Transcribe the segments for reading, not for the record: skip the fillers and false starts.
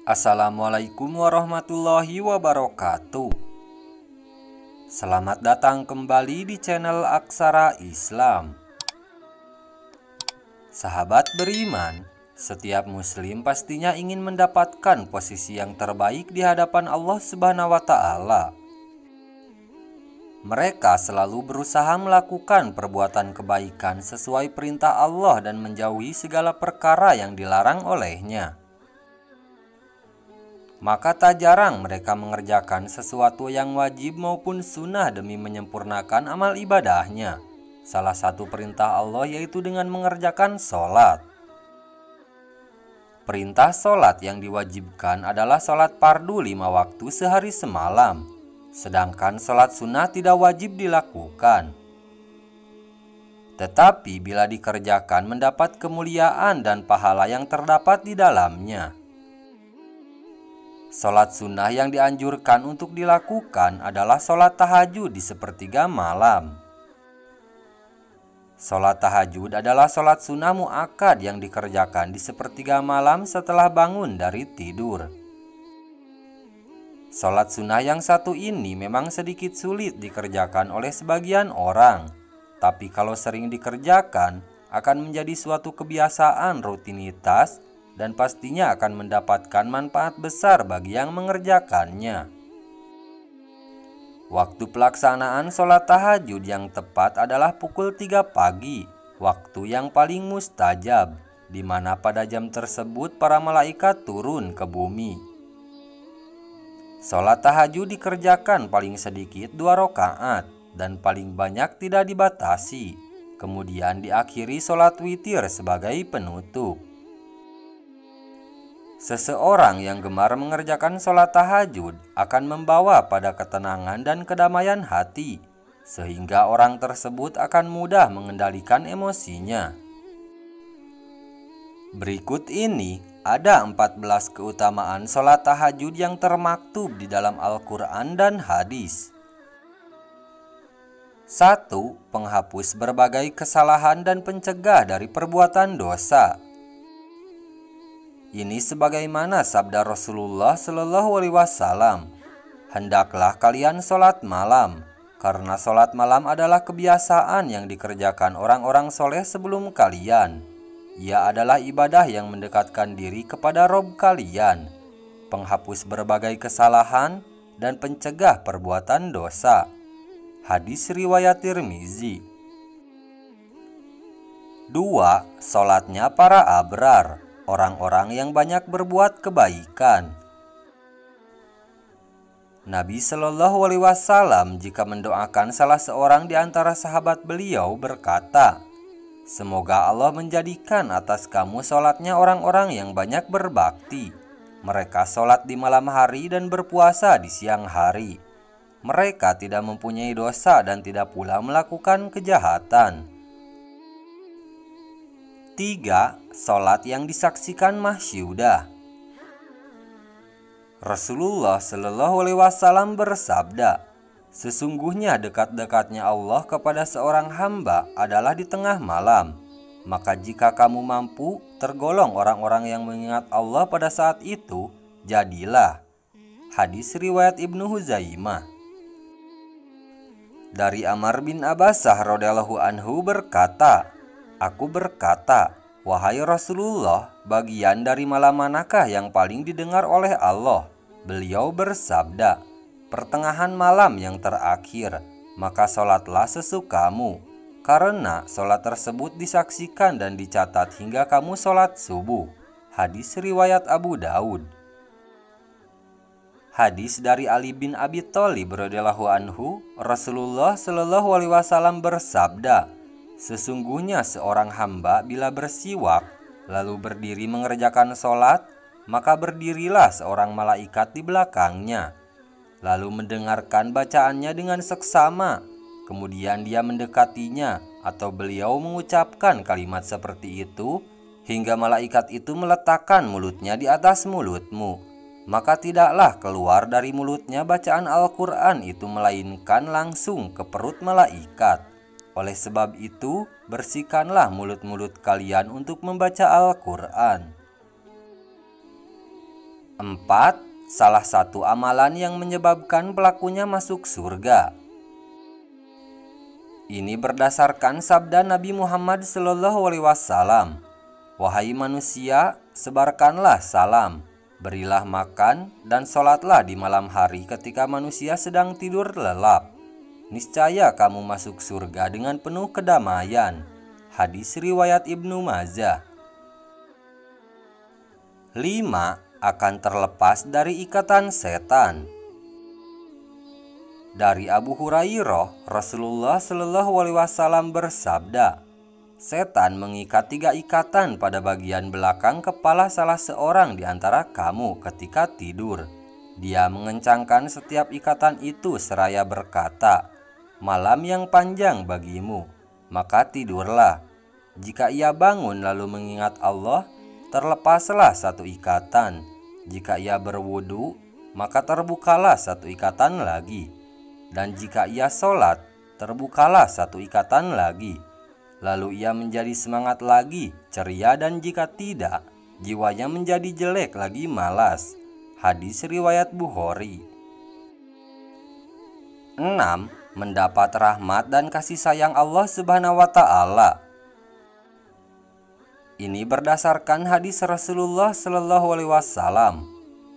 Assalamualaikum warahmatullahi wabarakatuh. Selamat datang kembali di channel Aksara Islam. Sahabat beriman, setiap muslim pastinya ingin mendapatkan posisi yang terbaik di hadapan Allah Subhanahu wa Ta'ala. Mereka selalu berusaha melakukan perbuatan kebaikan sesuai perintah Allah dan menjauhi segala perkara yang dilarang olehnya. Maka tak jarang mereka mengerjakan sesuatu yang wajib maupun sunnah demi menyempurnakan amal ibadahnya. Salah satu perintah Allah yaitu dengan mengerjakan sholat. Perintah sholat yang diwajibkan adalah sholat fardu 5 waktu sehari semalam. Sedangkan sholat sunnah tidak wajib dilakukan. Tetapi bila dikerjakan mendapat kemuliaan dan pahala yang terdapat di dalamnya. Sholat sunnah yang dianjurkan untuk dilakukan adalah sholat tahajud di sepertiga malam. Sholat tahajud adalah sholat sunnah muakkad yang dikerjakan di sepertiga malam setelah bangun dari tidur. Sholat sunnah yang satu ini memang sedikit sulit dikerjakan oleh sebagian orang, tapi kalau sering dikerjakan akan menjadi suatu kebiasaan rutinitas dan pastinya akan mendapatkan manfaat besar bagi yang mengerjakannya. Waktu pelaksanaan sholat tahajud yang tepat adalah pukul 3 pagi, waktu yang paling mustajab, di mana pada jam tersebut para malaikat turun ke bumi. Sholat tahajud dikerjakan paling sedikit 2 rakaat dan paling banyak tidak dibatasi, kemudian diakhiri sholat witir sebagai penutup. Seseorang yang gemar mengerjakan sholat tahajud akan membawa pada ketenangan dan kedamaian hati, sehingga orang tersebut akan mudah mengendalikan emosinya. Berikut ini ada 14 keutamaan sholat tahajud yang termaktub di dalam Al-Quran dan hadis. 1. Penghapus berbagai kesalahan dan pencegah dari perbuatan dosa. Ini sebagaimana sabda Rasulullah Shallallahu Alaihi Wasallam, hendaklah kalian sholat malam, karena sholat malam adalah kebiasaan yang dikerjakan orang-orang soleh sebelum kalian. Ia adalah ibadah yang mendekatkan diri kepada Rob kalian, penghapus berbagai kesalahan dan pencegah perbuatan dosa. Hadis riwayat Tirmizi. 2. Sholatnya para abrar, orang-orang yang banyak berbuat kebaikan. Nabi Shallallahu Alaihi Wasallam jika mendoakan salah seorang di antara sahabat beliau berkata, semoga Allah menjadikan atas kamu sholatnya orang-orang yang banyak berbakti. Mereka sholat di malam hari dan berpuasa di siang hari. Mereka tidak mempunyai dosa dan tidak pula melakukan kejahatan. 3. Sholat yang disaksikan mahsyudah. Rasulullah Shallallahu Alaihi Wasallam bersabda, sesungguhnya dekat-dekatnya Allah kepada seorang hamba adalah di tengah malam. Maka jika kamu mampu tergolong orang-orang yang mengingat Allah pada saat itu, jadilah. Hadis riwayat Ibnu Huzaimah. Dari Amr bin Abbasah radhiyallahu anhu berkata, aku berkata, wahai Rasulullah, bagian dari malam manakah yang paling didengar oleh Allah? Beliau bersabda, pertengahan malam yang terakhir, maka sholatlah sesukamu, karena sholat tersebut disaksikan dan dicatat hingga kamu sholat subuh. Hadis riwayat Abu Daud. Hadis dari Ali bin Abi Thalib radhiyallahu anhu, Rasulullah Shallallahu Alaihi Wasallam bersabda, sesungguhnya seorang hamba bila bersiwak, lalu berdiri mengerjakan sholat, maka berdirilah seorang malaikat di belakangnya, lalu mendengarkan bacaannya dengan seksama, kemudian dia mendekatinya atau beliau mengucapkan kalimat seperti itu, hingga malaikat itu meletakkan mulutnya di atas mulutmu, maka tidaklah keluar dari mulutnya bacaan Al-Quran itu melainkan langsung ke perut malaikat. Oleh sebab itu, bersihkanlah mulut-mulut kalian untuk membaca Al-Quran. 4. Salah satu amalan yang menyebabkan pelakunya masuk surga. Ini berdasarkan sabda Nabi Muhammad SAW. Wahai manusia, sebarkanlah salam, berilah makan, dan sholatlah di malam hari ketika manusia sedang tidur lelap. Niscaya kamu masuk surga dengan penuh kedamaian. Hadis riwayat Ibnu Majah. 5. Akan terlepas dari ikatan setan. Dari Abu Hurairah, Rasulullah SAW bersabda, setan mengikat 3 ikatan pada bagian belakang kepala salah seorang di antara kamu ketika tidur. Dia mengencangkan setiap ikatan itu seraya berkata, malam yang panjang bagimu, maka tidurlah. Jika ia bangun lalu mengingat Allah, terlepaslah 1 ikatan. Jika ia berwudu, maka terbukalah 1 ikatan lagi. Dan jika ia sholat, terbukalah 1 ikatan lagi. Lalu ia menjadi semangat lagi, ceria, dan jika tidak, jiwanya menjadi jelek lagi, malas. Hadis riwayat Bukhari. 6. Mendapat rahmat dan kasih sayang Allah Subhanahu wa Ta'ala. Ini berdasarkan hadis Rasulullah SAW.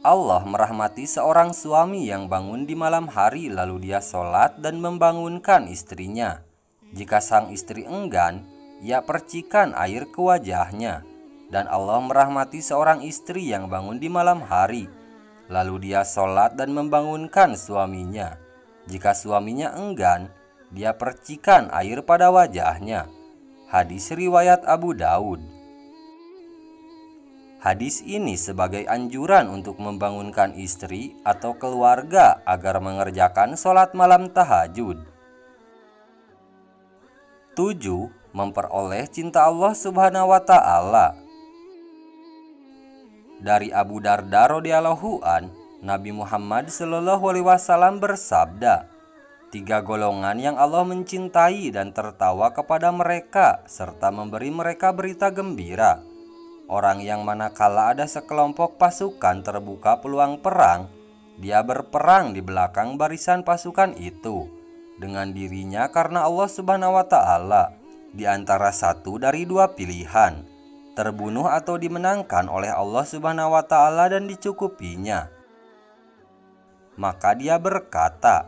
Allah merahmati seorang suami yang bangun di malam hari lalu dia sholat dan membangunkan istrinya. Jika sang istri enggan, ia percikan air ke wajahnya. Dan Allah merahmati seorang istri yang bangun di malam hari lalu dia sholat dan membangunkan suaminya. Jika suaminya enggan, dia percikan air pada wajahnya. Hadis riwayat Abu Daud. Hadis ini sebagai anjuran untuk membangunkan istri atau keluarga agar mengerjakan sholat malam tahajud. 7. Memperoleh cinta Allah Subhanahu wa Ta'ala. Dari Abu Darda radhiyallahu an, Nabi Muhammad SAW bersabda, 3 golongan yang Allah mencintai dan tertawa kepada mereka serta memberi mereka berita gembira. Orang yang manakala ada sekelompok pasukan terbuka peluang perang, dia berperang di belakang barisan pasukan itu dengan dirinya karena Allah Subhanahu wa Ta'ala, di antara satu dari 2 pilihan, terbunuh atau dimenangkan oleh Allah Subhanahu wa Ta'ala dan dicukupinya. Maka dia berkata,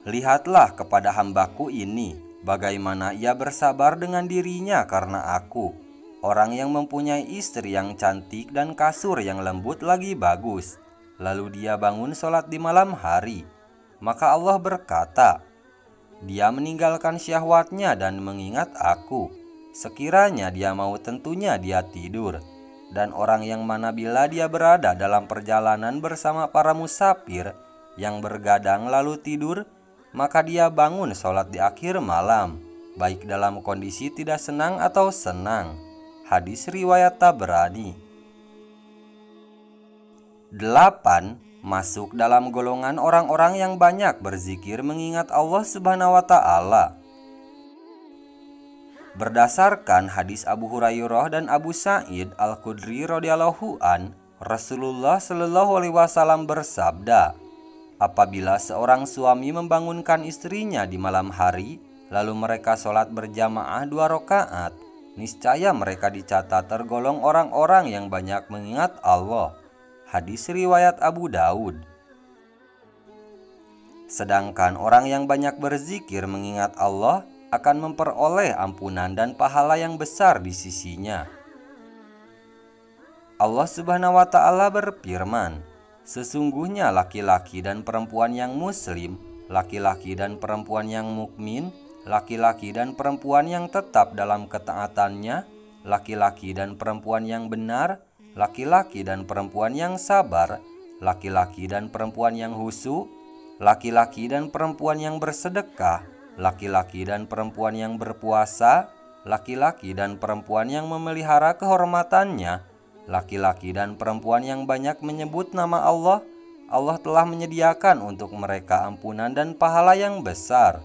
lihatlah kepada hambaku ini, bagaimana ia bersabar dengan dirinya karena aku, orang yang mempunyai istri yang cantik dan kasur yang lembut lagi bagus. Lalu dia bangun sholat di malam hari. Maka Allah berkata, dia meninggalkan syahwatnya dan mengingat aku. Sekiranya dia mau tentunya dia tidur. Dan orang yang mana bila dia berada dalam perjalanan bersama para musafir yang bergadang lalu tidur, maka dia bangun sholat di akhir malam, baik dalam kondisi tidak senang atau senang. Hadis riwayat Tabrani. 8. Masuk dalam golongan orang-orang yang banyak berzikir mengingat Allah Subhanahu wa Ta'ala. Berdasarkan hadis Abu Hurairah dan Abu Sa'id Al-Khudri radhiyallahu an, Rasulullah SAW bersabda, apabila seorang suami membangunkan istrinya di malam hari, lalu mereka sholat berjamaah 2 rakaat, niscaya mereka dicatat tergolong orang-orang yang banyak mengingat Allah. Hadis riwayat Abu Daud. Sedangkan orang yang banyak berzikir mengingat Allah akan memperoleh ampunan dan pahala yang besar di sisinya. Allah Subhanahu wa Ta'ala berfirman, sesungguhnya laki-laki dan perempuan yang muslim, laki-laki dan perempuan yang mukmin, laki-laki dan perempuan yang tetap dalam ketaatannya, laki-laki dan perempuan yang benar, laki-laki dan perempuan yang sabar, laki-laki dan perempuan yang husu, laki-laki dan perempuan yang bersedekah, laki-laki dan perempuan yang berpuasa, laki-laki dan perempuan yang memelihara kehormatannya, laki-laki dan perempuan yang banyak menyebut nama Allah, Allah telah menyediakan untuk mereka ampunan dan pahala yang besar.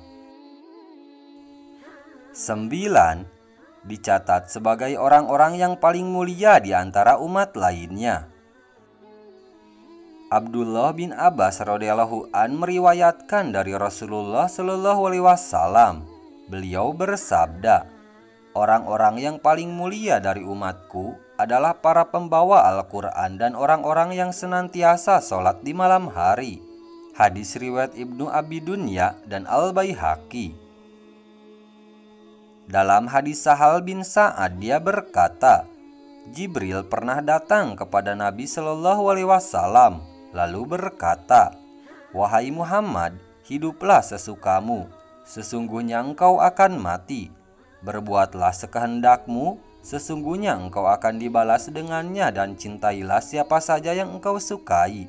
9. Dicatat sebagai orang-orang yang paling mulia di antara umat lainnya. Abdullah bin Abbas radhiyallahu an meriwayatkan dari Rasulullah shallallahu alaihi wasallam. Beliau bersabda, "Orang-orang yang paling mulia dari umatku adalah para pembawa Al-Quran dan orang-orang yang senantiasa sholat di malam hari." Hadis riwayat Ibnu Abi Dunya dan Al-Baihaqi. Dalam hadis Sahal bin Sa'ad, dia berkata, Jibril pernah datang kepada Nabi Shallallahu Alaihi Wasallam lalu berkata, "Wahai Muhammad, hiduplah sesukamu, sesungguhnya engkau akan mati. Berbuatlah sekehendakmu, sesungguhnya engkau akan dibalas dengannya, dan cintailah siapa saja yang engkau sukai,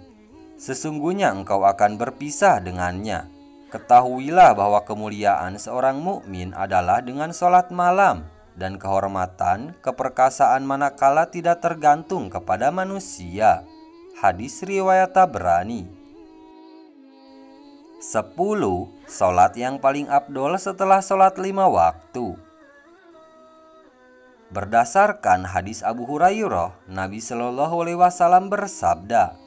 sesungguhnya engkau akan berpisah dengannya. Ketahuilah bahwa kemuliaan seorang mukmin adalah dengan sholat malam, dan kehormatan, keperkasaan manakala tidak tergantung kepada manusia." Hadis riwayat Tabrani. 10. Sholat yang paling afdol setelah sholat 5 waktu. Berdasarkan hadis Abu Hurairah, Nabi Shallallahu Alaihi Wasallam bersabda,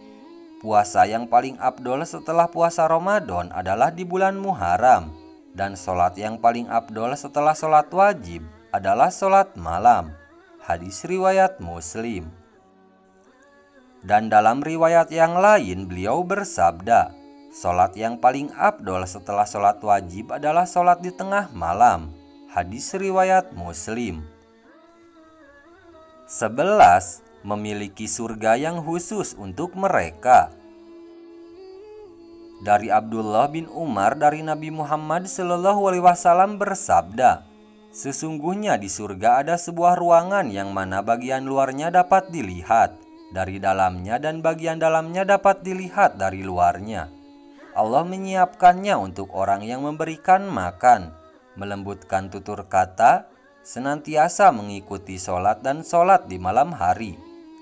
"Puasa yang paling afdol setelah puasa Ramadan adalah di bulan Muharram, dan sholat yang paling afdol setelah sholat wajib adalah sholat malam." Hadis riwayat Muslim. Dan dalam riwayat yang lain beliau bersabda, "Sholat yang paling afdol setelah sholat wajib adalah sholat di tengah malam." Hadis riwayat Muslim. 11. Memiliki surga yang khusus untuk mereka. Dari Abdullah bin Umar dari Nabi Muhammad SAW bersabda, "Sesungguhnya di surga ada sebuah ruangan yang mana bagian luarnya dapat dilihat dari dalamnya dan bagian dalamnya dapat dilihat dari luarnya. Allah menyiapkannya untuk orang yang memberikan makan, melembutkan tutur kata, senantiasa mengikuti sholat dan sholat di malam hari,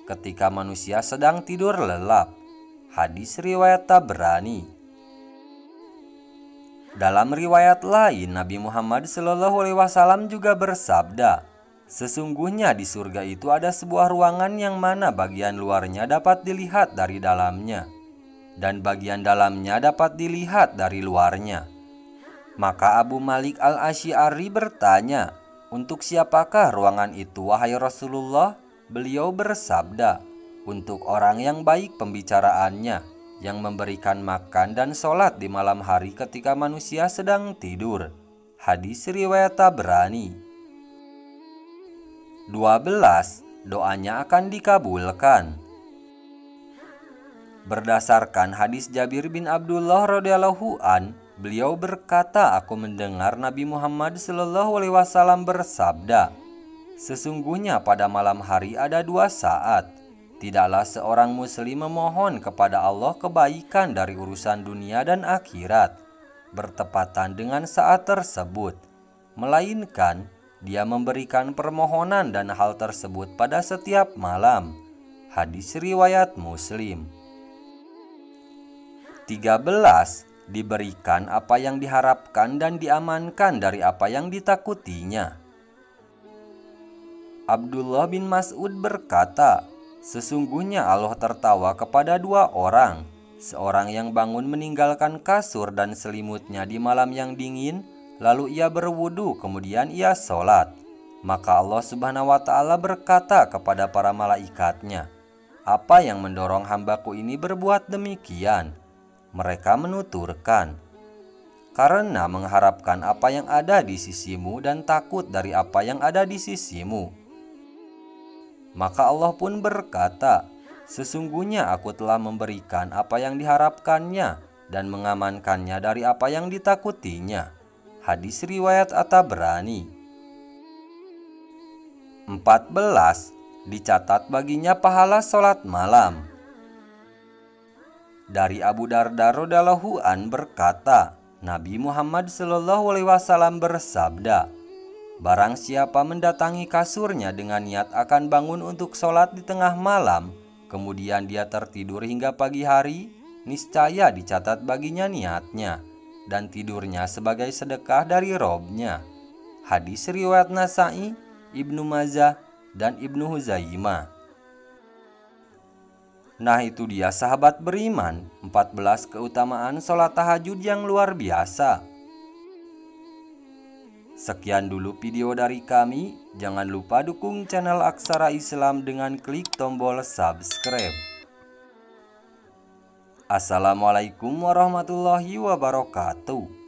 ketika manusia sedang tidur lelap." Hadis riwayat Tabrani. Dalam riwayat lain, Nabi Muhammad SAW juga bersabda, "Sesungguhnya di surga itu ada sebuah ruangan yang mana bagian luarnya dapat dilihat dari dalamnya, dan bagian dalamnya dapat dilihat dari luarnya." Maka Abu Malik al-Asy'ari bertanya, "Untuk siapakah ruangan itu, wahai Rasulullah?" Beliau bersabda, "Untuk orang yang baik pembicaraannya, yang memberikan makan dan sholat di malam hari ketika manusia sedang tidur." Hadis riwayat Tabrani. 12. Doanya akan dikabulkan. Berdasarkan hadis Jabir bin Abdullah radhiyallahu an, beliau berkata, "Aku mendengar Nabi Muhammad SAW bersabda, sesungguhnya pada malam hari ada 2 saat. Tidaklah seorang muslim memohon kepada Allah kebaikan dari urusan dunia dan akhirat bertepatan dengan saat tersebut, melainkan dia memberikan permohonan dan hal tersebut pada setiap malam." Hadis riwayat Muslim. 13. Diberikan apa yang diharapkan dan diamankan dari apa yang ditakutinya. Abdullah bin Mas'ud berkata, "Sesungguhnya Allah tertawa kepada 2 orang, seorang yang bangun meninggalkan kasur dan selimutnya di malam yang dingin, lalu ia berwudu, kemudian ia sholat. Maka Allah Subhanahu wa Ta'ala berkata kepada para malaikatnya, 'Apa yang mendorong hambaku ini berbuat demikian?' Mereka menuturkan, 'Karena mengharapkan apa yang ada di sisimu dan takut dari apa yang ada di sisimu.' Maka Allah pun berkata, 'Sesungguhnya aku telah memberikan apa yang diharapkannya dan mengamankannya dari apa yang ditakutinya.' Hadis riwayat At-Tabrani. 14. Dicatat baginya pahala sholat malam. Dari Abu Darda radhiyallahu an berkata, Nabi Muhammad SAW bersabda, "Barang siapa mendatangi kasurnya dengan niat akan bangun untuk sholat di tengah malam, kemudian dia tertidur hingga pagi hari, niscaya dicatat baginya niatnya dan tidurnya sebagai sedekah dari robnya." Hadis riwayat Nasa'i, Ibnu Majah, dan Ibnu Huzaimah. Nah itu dia sahabat beriman, 14 keutamaan sholat tahajud yang luar biasa. Sekian dulu video dari kami. Jangan lupa dukung channel Aksara Islam dengan klik tombol subscribe. Assalamualaikum warahmatullahi wabarakatuh.